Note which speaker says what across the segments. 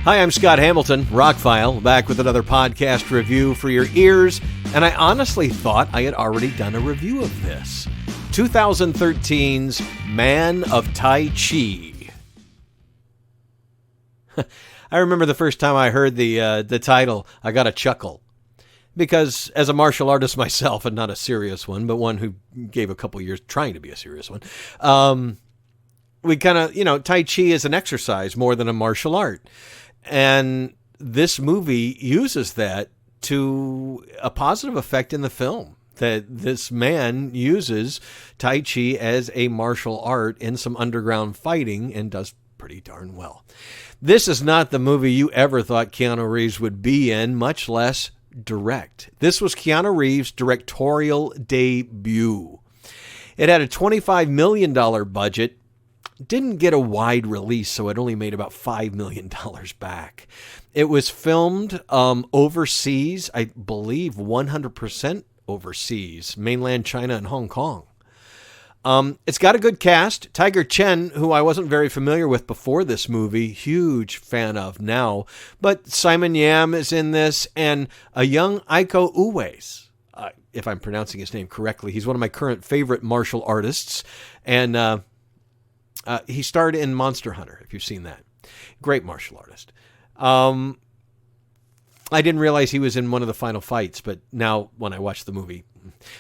Speaker 1: Hi, I'm Scott Hamilton, ROCKFILE, back with another podcast review for your ears, and I honestly thought I had already done a review of this. 2013's Man of Tai Chi. I remember the first time I heard the title, I got a chuckle. Because as a martial artist myself, and not a serious one, but one who gave a couple years trying to be a serious one, we kind of, Tai Chi is an exercise more than a martial art. And this movie uses that to a positive effect in the film, that this man uses Tai Chi as a martial art in some underground fighting and does pretty darn well. This is not the movie you ever thought Keanu Reeves would be in, much less direct. This was Keanu Reeves' directorial debut. It had a $25 million budget. Didn't get a wide release, so it only made about $5 million back. It was filmed overseas, I believe 100% overseas, mainland China and Hong Kong. It's got a good cast. Tiger Chen, who I wasn't very familiar with before this movie, huge fan of now. But Simon Yam is in this, and a young Iko Uwais, if I'm pronouncing his name correctly. He's one of my current favorite martial artists, and he starred in Monster Hunter, if you've seen that. Great martial artist. I didn't realize he was in one of the final fights, but now when I watched the movie.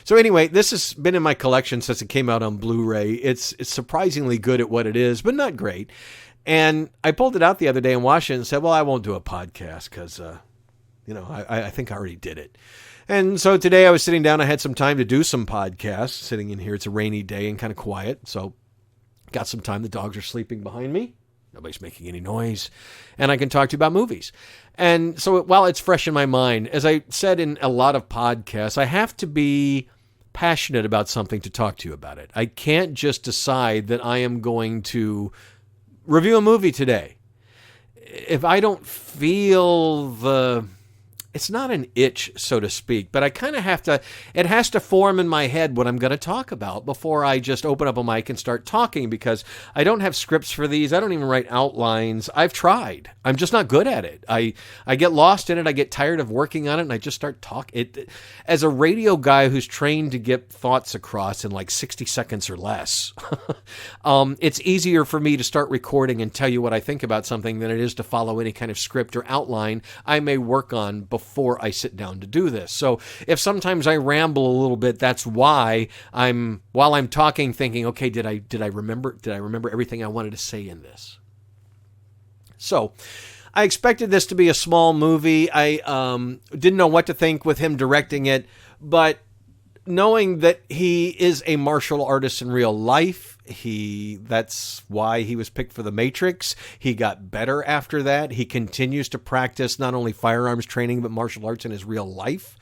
Speaker 1: So anyway, this has been in my collection since it came out on Blu-ray. It's surprisingly good at what it is, but not great. And I pulled it out the other day and watched it and said, well, I won't do a podcast because, I think I already did it. And so today I was sitting down. I had some time to do some podcasts. Sitting in here, it's a rainy day and kind of quiet, so got some time. The dogs are sleeping behind me. Nobody's making any noise. And I can talk to you about movies. And so while it's fresh in my mind, as I said in a lot of podcasts, I have to be passionate about something to talk to you about it. I can't just decide that I am going to review a movie today. If I don't feel it's not an itch, so to speak, but I kind of have to, it has to form in my head what I'm going to talk about before I just open up a mic and start talking, because I don't have scripts for these. I don't even write outlines. I've tried. I'm just not good at it. I get lost in it. I get tired of working on it, and I just start talking. As a radio guy who's trained to get thoughts across in like 60 seconds or less, it's easier for me to start recording and tell you what I think about something than it is to follow any kind of script or outline I may work on before I sit down to do this. So if sometimes I ramble a little bit, that's why while I'm talking thinking, okay, did I remember everything I wanted to say in this? So I expected this to be a small movie. I didn't know what to think with him directing it, but knowing that he is a martial artist in real life, that's why he was picked for The Matrix. He got better after that. He continues to practice not only firearms training, but martial arts in his real life.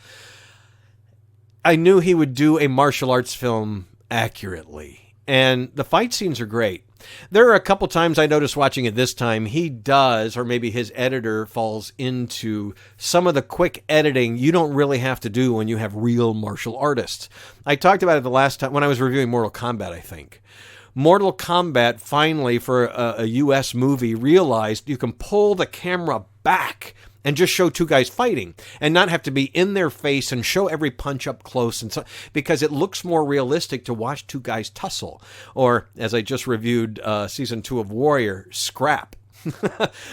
Speaker 1: I knew he would do a martial arts film accurately, and the fight scenes are great. There are a couple times I noticed watching it this time, he does, or maybe his editor falls into some of the quick editing you don't really have to do when you have real martial artists. I talked about it the last time when I was reviewing Mortal Kombat, I think. Mortal Kombat finally, for a US movie, realized you can pull the camera back and just show two guys fighting and not have to be in their face and show every punch up close, and so, because it looks more realistic to watch two guys tussle. Or, as I just reviewed season 2 of Warrior, scrap.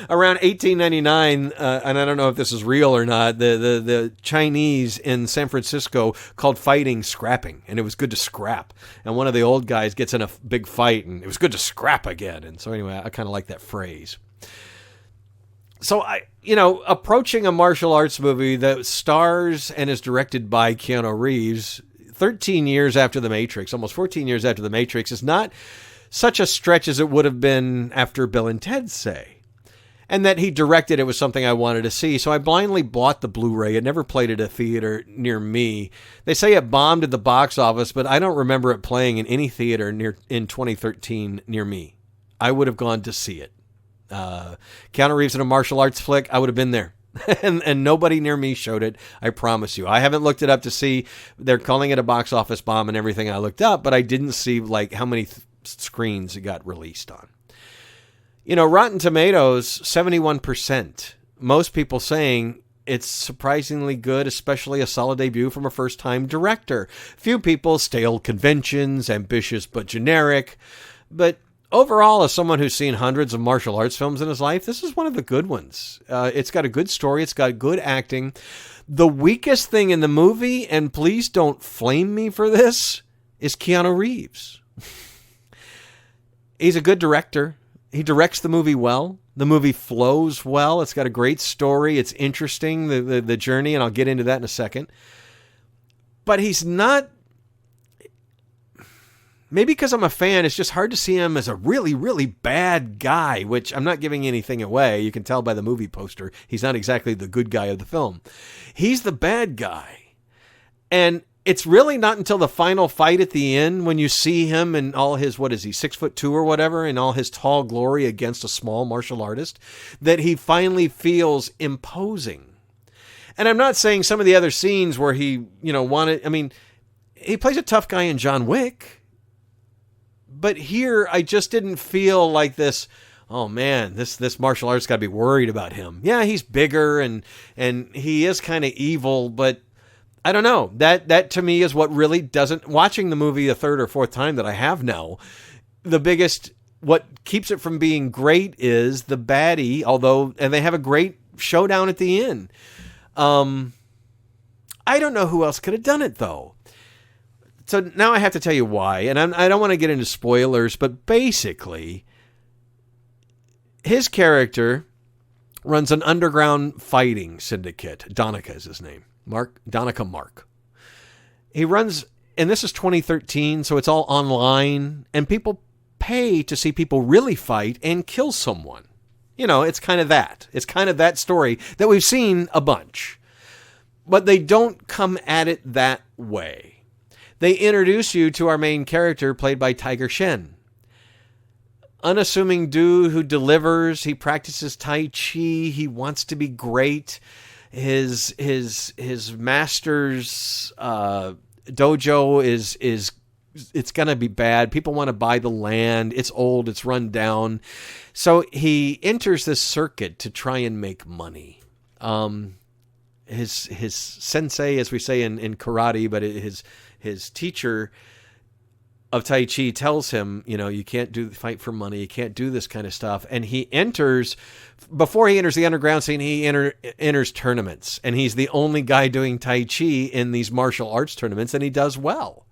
Speaker 1: Around 1899, and I don't know if this is real or not, the Chinese in San Francisco called fighting scrapping, and it was good to scrap. And one of the old guys gets in a big fight, and it was good to scrap again. And so anyway, I kind of like that phrase. So approaching a martial arts movie that stars and is directed by Keanu Reeves 13 years after The Matrix, almost 14 years after The Matrix, is not such a stretch as it would have been after Bill and Ted Say. And that he directed it was something I wanted to see, so I blindly bought the Blu-ray. It never played at a theater near me. They say it bombed at the box office, but I don't remember it playing in any theater in 2013 near me. I would have gone to see it. Keanu Reeves in a martial arts flick, I would have been there. and nobody near me showed it, I promise you. I haven't looked it up to see. They're calling it a box office bomb and everything I looked up, but I didn't see like how many screens it got released on. Rotten Tomatoes, 71%. Most people saying it's surprisingly good, especially a solid debut from a first-time director. Few people, stale conventions, ambitious but generic. But overall, as someone who's seen hundreds of martial arts films in his life, this is one of the good ones. It's got a good story. It's got good acting. The weakest thing in the movie, and please don't flame me for this, is Keanu Reeves. He's a good director. He directs the movie well. The movie flows well. It's got a great story. It's interesting, the journey, and I'll get into that in a second. But he's not... Maybe because I'm a fan, it's just hard to see him as a really, really bad guy, which I'm not giving anything away. You can tell by the movie poster. He's not exactly the good guy of the film. He's the bad guy. And it's really not until the final fight at the end when you see him in all his, 6'2" or whatever, in all his tall glory against a small martial artist, that he finally feels imposing. And I'm not saying some of the other scenes where he, he plays a tough guy in John Wick. But here, I just didn't feel like this, oh man, this martial artist got to be worried about him. Yeah, he's bigger and he is kind of evil, but I don't know. That to me is what really doesn't, watching the movie a third or fourth time that I have now, what keeps it from being great is the baddie, and they have a great showdown at the end. I don't know who else could have done it though. So now I have to tell you why, and I don't want to get into spoilers, but basically, his character runs an underground fighting syndicate. Donica is his name. Donica Mark. He runs, and this is 2013, so it's all online, and people pay to see people really fight and kill someone. It's kind of that. It's kind of that story that we've seen a bunch. But they don't come at it that way. They introduce you to our main character, played by Tiger Shen. Unassuming dude who delivers. He practices Tai Chi. He wants to be great. His master's dojo is it's gonna be bad. People want to buy the land. It's old. It's run down. So he enters this circuit to try and make money. His sensei, as we say in karate, but his teacher of Tai Chi tells him, you can't fight for money. You can't do this kind of stuff. And before he enters the underground scene, he enters tournaments. And he's the only guy doing Tai Chi in these martial arts tournaments, and he does well.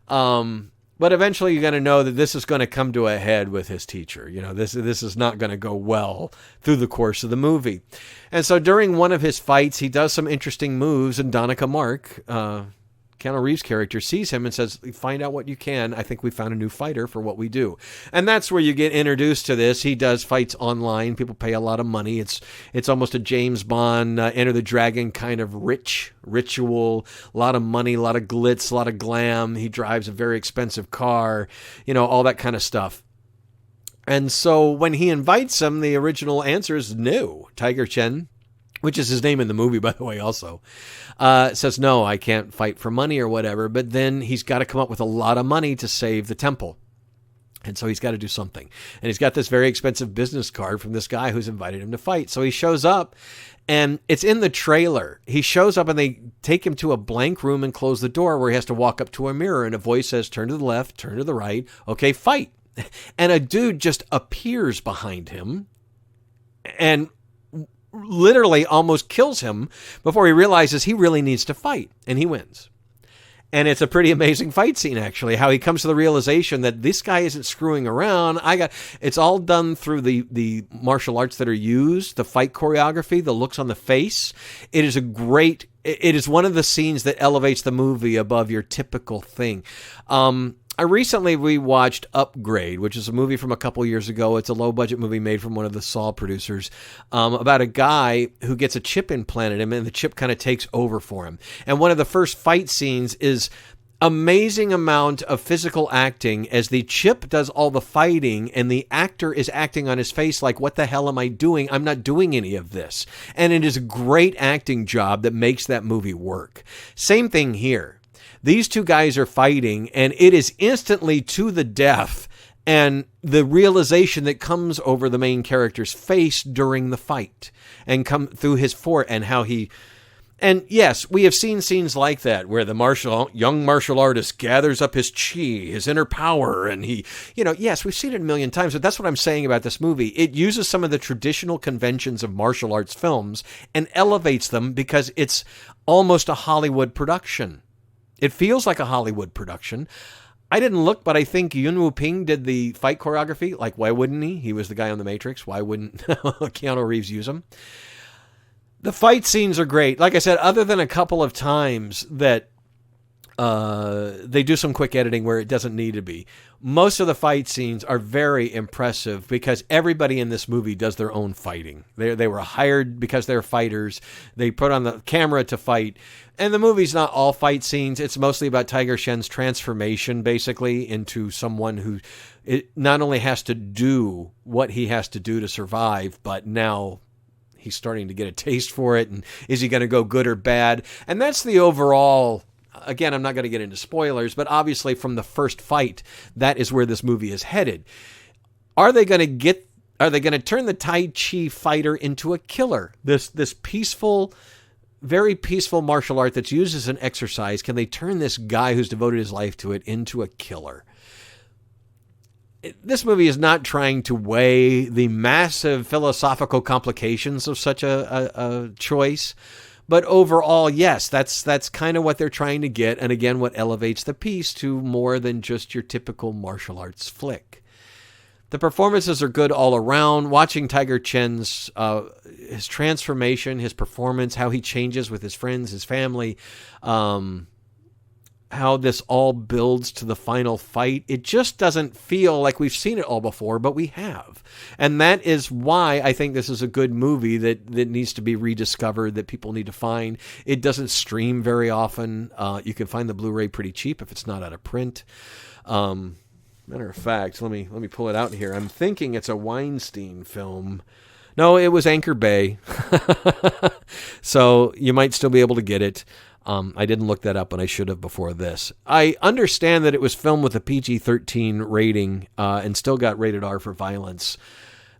Speaker 1: But eventually you're going to know that this is going to come to a head with his teacher. This is not going to go well through the course of the movie. And so during one of his fights, he does some interesting moves, and Donica Mark, Keanu Reeves' character, sees him and says, find out what you can. I think we found a new fighter for what we do. And that's where you get introduced to this. He does fights online. People pay a lot of money. It's almost a James Bond, Enter the Dragon kind of ritual. A lot of money, a lot of glitz, a lot of glam. He drives a very expensive car, all that kind of stuff. And so when he invites him, the original answer is no. Tiger Chen, which is his name in the movie, by the way, also, says, no, I can't fight for money or whatever. But then he's got to come up with a lot of money to save the temple. And so he's got to do something. And he's got this very expensive business card from this guy who's invited him to fight. So he shows up, and it's in the trailer. He shows up, and they take him to a blank room and close the door, where he has to walk up to a mirror. And a voice says, turn to the left, turn to the right. Okay, fight. And a dude just appears behind him and literally almost kills him before he realizes he really needs to fight, and he wins. And it's a pretty amazing fight scene, actually, how he comes to the realization that this guy isn't screwing around. It's all done through the martial arts that are used, the fight choreography, the looks on the face. It is one of the scenes that elevates the movie above your typical thing. I recently rewatched Upgrade, which is a movie from a couple years ago. It's a low-budget movie made from one of the Saw producers, about a guy who gets a chip implanted in him, and the chip kind of takes over for him. And one of the first fight scenes is amazing amount of physical acting as the chip does all the fighting, and the actor is acting on his face like, what the hell am I doing? I'm not doing any of this. And it is a great acting job that makes that movie work. Same thing here. These two guys are fighting, and it is instantly to the death, and the realization that comes over the main character's face during the fight and come through his and how he. And yes, we have seen scenes like that where the young martial artist gathers up his chi, his inner power, and he, yes, we've seen it a million times, but that's what I'm saying about this movie. It uses some of the traditional conventions of martial arts films and elevates them because it's almost a Hollywood production. It feels like a Hollywood production. I didn't look, but I think Yuen Woo-ping did the fight choreography. Like, why wouldn't he? He was the guy on The Matrix. Why wouldn't Keanu Reeves use him? The fight scenes are great. Like I said, other than a couple of times that they do some quick editing where it doesn't need to be, most of the fight scenes are very impressive because everybody in this movie does their own fighting. They were hired because they're fighters. They put on the camera to fight. And the movie's not all fight scenes. It's mostly about Tiger Shen's transformation, basically, into someone who not only has to do what he has to do to survive, but now he's starting to get a taste for it. And is he going to go good or bad? And that's the overall. Again, I'm not going to get into spoilers, but obviously from the first fight, that is where this movie is headed. Are they going to turn the Tai Chi fighter into a killer? This peaceful, very peaceful martial art that's used as an exercise, can they turn this guy who's devoted his life to it into a killer? This movie is not trying to weigh the massive philosophical complications of such a choice. But overall, yes, that's kind of what they're trying to get. And again, what elevates the piece to more than just your typical martial arts flick. The performances are good all around. Watching Tiger Chen's his transformation, his performance, how he changes with his friends, his family, how this all builds to the final fight. It just doesn't feel like we've seen it all before, but we have. And that is why I think this is a good movie that needs to be rediscovered, that people need to find. It doesn't stream very often. You can find the Blu-ray pretty cheap if it's not out of print. Matter of fact, let me pull it out here. I'm thinking it's a Weinstein film. No, it was Anchor Bay. So you might still be able to get it. I didn't look that up, and I should have before this. I understand that it was filmed with a PG-13 rating and still got rated R for violence.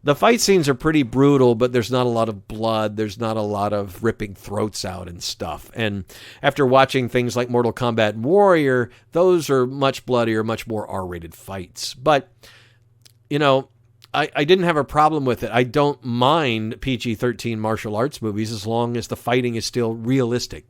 Speaker 1: The fight scenes are pretty brutal, but there's not a lot of blood. There's not a lot of ripping throats out and stuff. And after watching things like Mortal Kombat Warrior, those are much bloodier, much more R-rated fights. But, I didn't have a problem with it. I don't mind PG-13 martial arts movies as long as the fighting is still realistic.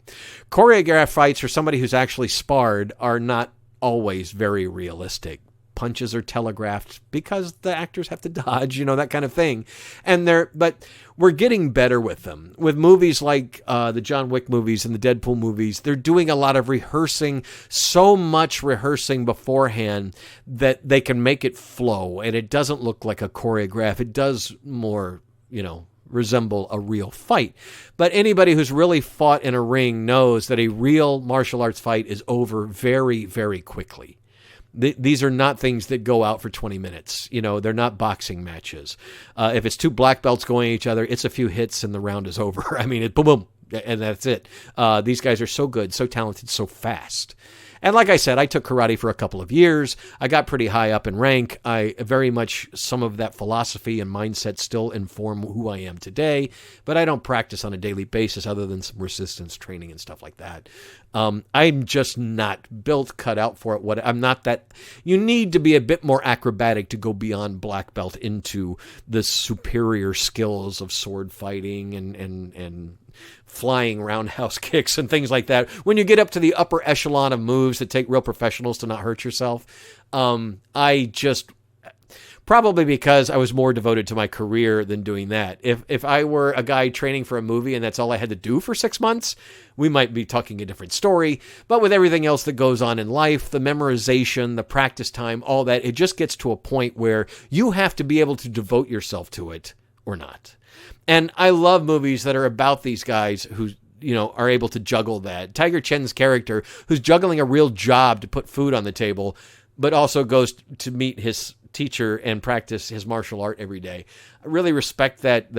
Speaker 1: Choreographed fights for somebody who's actually sparred are not always very realistic. Punches are telegraphed because the actors have to dodge, that kind of thing. But we're getting better with them. With movies like the John Wick movies and the Deadpool movies, they're doing a lot of rehearsing, so much rehearsing beforehand that they can make it flow, and it doesn't look like a choreograph. It does more, resemble a real fight. But anybody who's really fought in a ring knows that a real martial arts fight is over very, very quickly. These are not things that go out for 20 minutes. They're not boxing matches. If it's two black belts going at each other, it's a few hits and the round is over. I mean, boom, boom, and that's it. These guys are so good, so talented, so fast. And like I said, I took karate for a couple of years. I got pretty high up in rank. I very much, some of that philosophy and mindset still inform who I am today, but I don't practice on a daily basis other than some resistance training and stuff like that. I'm just not cut out for it. I'm not that. You need to be a bit more acrobatic to go beyond black belt into the superior skills of sword fighting and flying roundhouse kicks and things like that. When you get up to the upper echelon of moves that take real professionals to not hurt yourself, probably because I was more devoted to my career than doing that. If I were a guy training for a movie and that's all I had to do for 6 months, we might be talking a different story. But with everything else that goes on in life, the memorization, the practice time, all that, it just gets to a point where you have to be able to devote yourself to it or not. And I love movies that are about these guys who, are able to juggle that. Tiger Chen's character, who's juggling a real job to put food on the table, but also goes to meet his teacher and practice his martial art every day. I really respect that,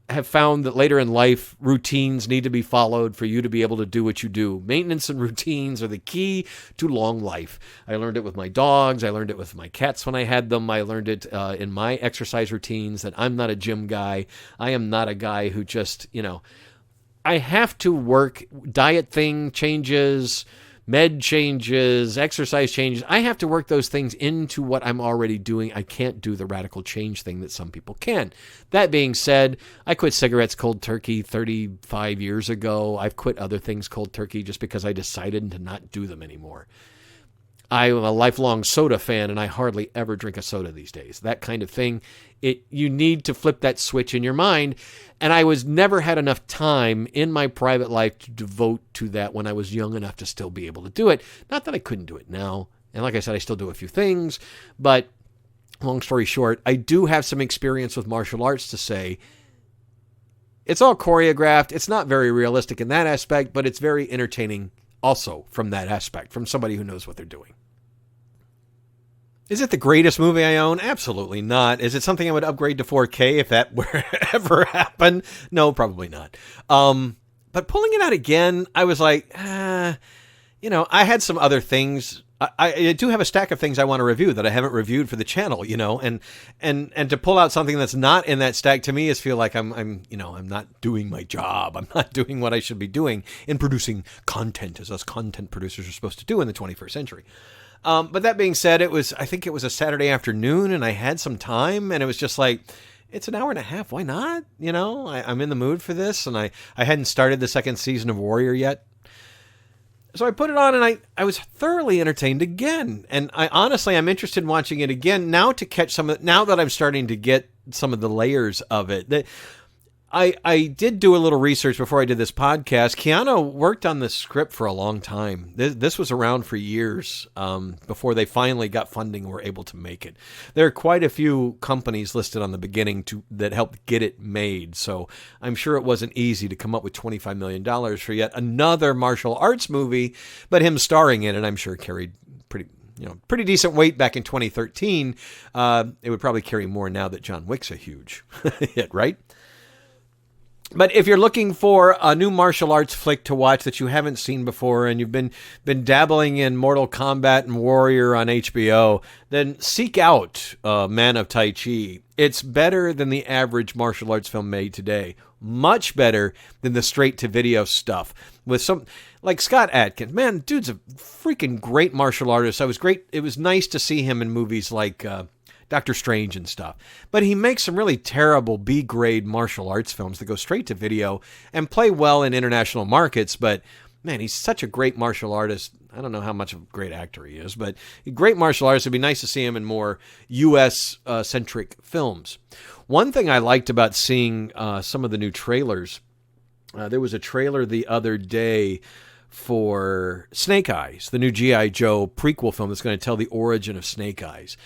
Speaker 1: have found that later in life, routines need to be followed for you to be able to do what you do. Maintenance and routines are the key to long life. I learned it with my dogs. I learned it with my cats when I had them. I learned it in my exercise routines, that I'm not a gym guy. I am not a guy who just, I have to work diet thing changes, med changes, exercise changes. I have to work those things into what I'm already doing. I can't do the radical change thing that some people can. That being said, I quit cigarettes cold turkey 35 years ago. I've quit other things cold turkey just because I decided to not do them anymore. I'm a lifelong soda fan, and I hardly ever drink a soda these days. That kind of thing. You need to flip that switch in your mind. And I never had enough time in my private life to devote to that when I was young enough to still be able to do it. Not that I couldn't do it now. And like I said, I still do a few things. But long story short, I do have some experience with martial arts to say. It's all choreographed. It's not very realistic in that aspect, but it's very entertaining also from that aspect, from somebody who knows what they're doing. Is it the greatest movie I own? Absolutely not. Is it something I would upgrade to 4K if that were ever happen? No, probably not. But pulling it out again, I was like, I had some other things. I do have a stack of things I want to review that I haven't reviewed for the channel, and to pull out something that's not in that stack to me is feel like I'm not doing my job. I'm not doing what I should be doing in producing content, as us content producers are supposed to do in the 21st century. But that being said, I think it was a Saturday afternoon, and I had some time, and it was just like, it's an hour and a half. Why not? I'm in the mood for this, and I hadn't started the second season of Warrior yet. So I put it on, and I was thoroughly entertained again. And I'm interested in watching it again now to catch now that I'm starting to get some of the layers of it. I did do a little research before I did this podcast. Keanu worked on this script for a long time. This was around for years before they finally got funding and were able to make it. There are quite a few companies listed on the beginning that helped get it made. So I'm sure it wasn't easy to come up with $25 million for yet another martial arts movie, but him starring in it, I'm sure carried pretty decent weight back in 2013. It would probably carry more now that John Wick's a huge hit, right? But if you're looking for a new martial arts flick to watch that you haven't seen before, and you've been dabbling in Mortal Kombat and Warrior on HBO, then seek out Man of Tai Chi. It's better than the average martial arts film made today. Much better than the straight-to-video stuff. With some, like Scott Adkins. Man, dude's a freaking great martial artist. It was nice to see him in movies like Doctor Strange and stuff. But he makes some really terrible B-grade martial arts films that go straight to video and play well in international markets. But, man, he's such a great martial artist. I don't know how much of a great actor he is, but a great martial artist. It'd be nice to see him in more U.S.-centric films. One thing I liked about seeing some of the new trailers, there was a trailer the other day for Snake Eyes, the new G.I. Joe prequel film that's going to tell the origin of Snake Eyes.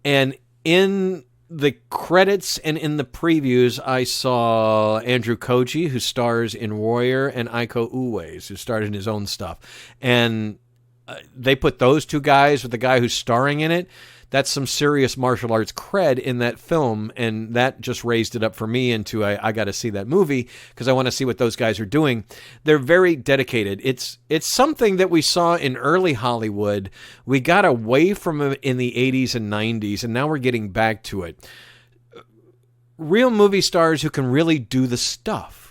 Speaker 1: And in the credits and in the previews, I saw Andrew Koji, who stars in Warrior, and Iko Uwais, who starred in his own stuff. And they put those two guys with the guy who's starring in it. That's some serious martial arts cred in that film, and that just raised it up for me into I got to see that movie because I want to see what those guys are doing. They're very dedicated. It's something that we saw in early Hollywood. We got away from it in the 80s and 90s, and now we're getting back to it. Real movie stars who can really do the stuff.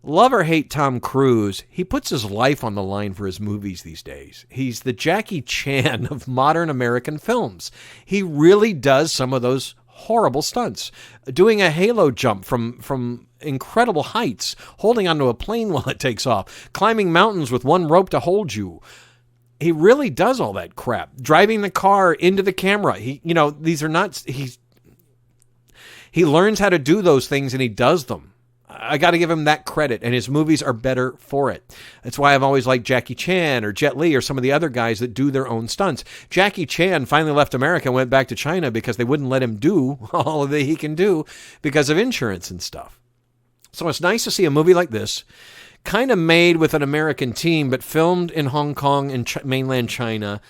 Speaker 1: Love or hate Tom Cruise, he puts his life on the line for his movies these days. He's the Jackie Chan of modern American films. He really does some of those horrible stunts. Doing a halo jump from incredible heights, holding onto a plane while it takes off, climbing mountains with one rope to hold you. He really does all that crap. Driving the car into the camera. These are not... He learns how to do those things and he does them. I got to give him that credit, and his movies are better for it. That's why I've always liked Jackie Chan or Jet Li or some of the other guys that do their own stunts. Jackie Chan finally left America and went back to China because they wouldn't let him do all that he can do because of insurance and stuff. So it's nice to see a movie like this, kind of made with an American team, but filmed in Hong Kong and mainland China,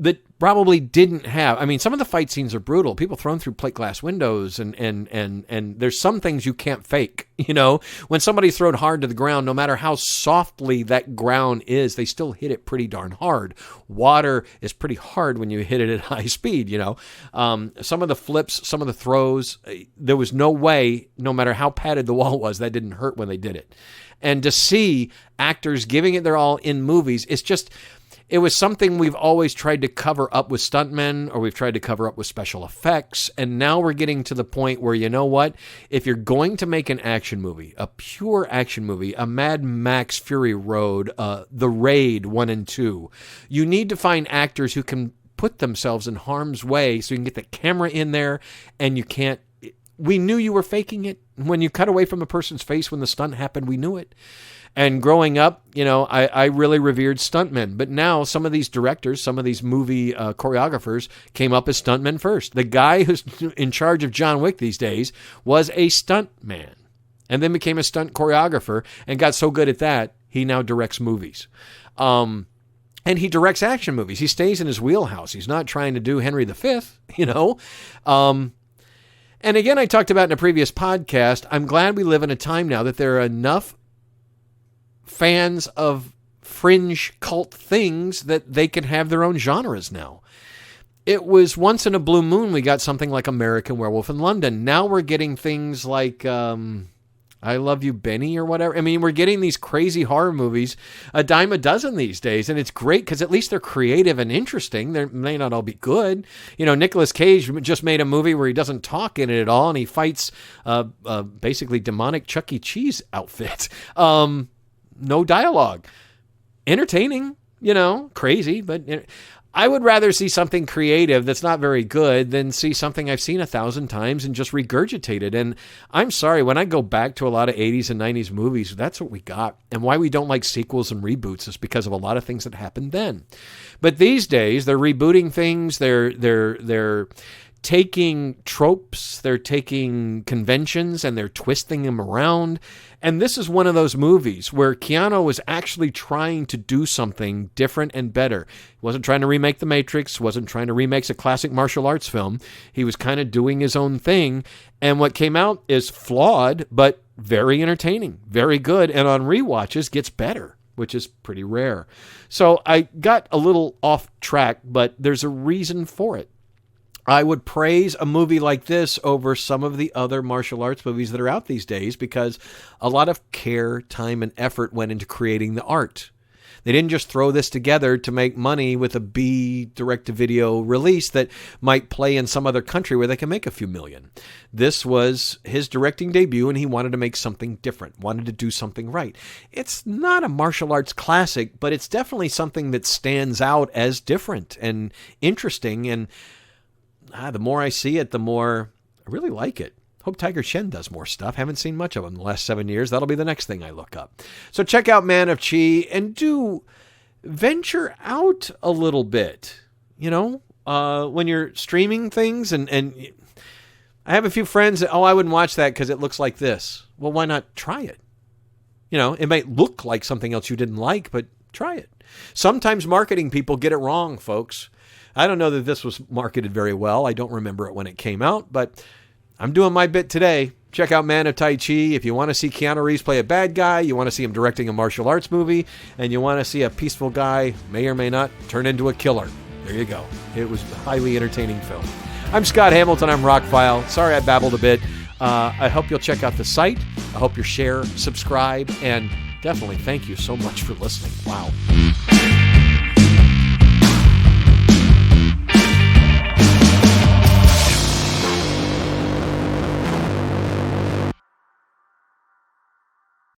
Speaker 1: that probably didn't have. I mean, some of the fight scenes are brutal. People thrown through plate glass windows, and there's some things you can't fake. You know, when somebody's thrown hard to the ground, no matter how softly that ground is, they still hit it pretty darn hard. Water is pretty hard when you hit it at high speed. You know, some of the flips, some of the throws, there was no way, no matter how padded the wall was, that didn't hurt when they did it. And to see actors giving it their all in movies, it was something we've always tried to cover up with stuntmen, or we've tried to cover up with special effects. And now we're getting to the point where, you know what? If you're going to make an action movie, a pure action movie, a Mad Max Fury Road, The Raid 1 and 2, you need to find actors who can put themselves in harm's way so you can get the camera in there and you can't. We knew you were faking it. When you cut away from a person's face when the stunt happened, we knew it. And growing up, you know, I really revered stuntmen. But now some of these directors, some of these movie choreographers came up as stuntmen first. The guy who's in charge of John Wick these days was a stuntman and then became a stunt choreographer and got so good at that, he now directs movies. And he directs action movies. He stays in his wheelhouse. He's not trying to do Henry V, you know. And again, I talked about in a previous podcast, I'm glad we live in a time now that there are enough fans of fringe cult things that they can have their own genres now. It was once in a blue moon we got something like American Werewolf in London. Now we're getting things like I Love You, Benny, or whatever. I mean, we're getting these crazy horror movies a dime a dozen these days, and it's great because at least they're creative and interesting. They may not all be good. You know, Nicolas Cage just made a movie where he doesn't talk in it at all, and he fights basically demonic Chuck E. Cheese outfit. No dialogue. Entertaining, you know, crazy, but I would rather see something creative that's not very good than see something I've seen 1,000 times and just regurgitate it. And I'm sorry, when I go back to a lot of 80s and 90s movies, that's what we got. And why we don't like sequels and reboots is because of a lot of things that happened then. But these days, they're rebooting things. They're taking tropes, they're taking conventions, and they're twisting them around. And this is one of those movies where Keanu was actually trying to do something different and better. He wasn't trying to remake The Matrix, wasn't trying to remake a classic martial arts film. He was kind of doing his own thing. And what came out is flawed, but very entertaining, very good, and on rewatches gets better, which is pretty rare. So I got a little off track, but there's a reason for it. I would praise a movie like this over some of the other martial arts movies that are out these days because a lot of care, time, and effort went into creating the art. They didn't just throw this together to make money with a B direct-to-video release that might play in some other country where they can make a few million. This was his directing debut, and he wanted to make something different, wanted to do something right. It's not a martial arts classic, but it's definitely something that stands out as different and interesting, and the more I see it, the more I really like it. Hope Tiger Shen does more stuff. Haven't seen much of him in the last 7 years. That'll be the next thing I look up. So check out Man of Chi and do venture out a little bit. You know, when you're streaming things and I have a few friends that, I wouldn't watch that because it looks like this. Well, why not try it? You know, it might look like something else you didn't like, but try it. Sometimes marketing people get it wrong, folks. I don't know that this was marketed very well. I don't remember it when it came out, but I'm doing my bit today. Check out Man of Tai Chi. If you want to see Keanu Reeves play a bad guy, you want to see him directing a martial arts movie, and you want to see a peaceful guy, may or may not, turn into a killer. There you go. It was a highly entertaining film. I'm Scott Hamilton. I'm ROCKFILE. Sorry I babbled a bit. I hope you'll check out the site. I hope you'll share, subscribe, and definitely thank you so much for listening. Wow.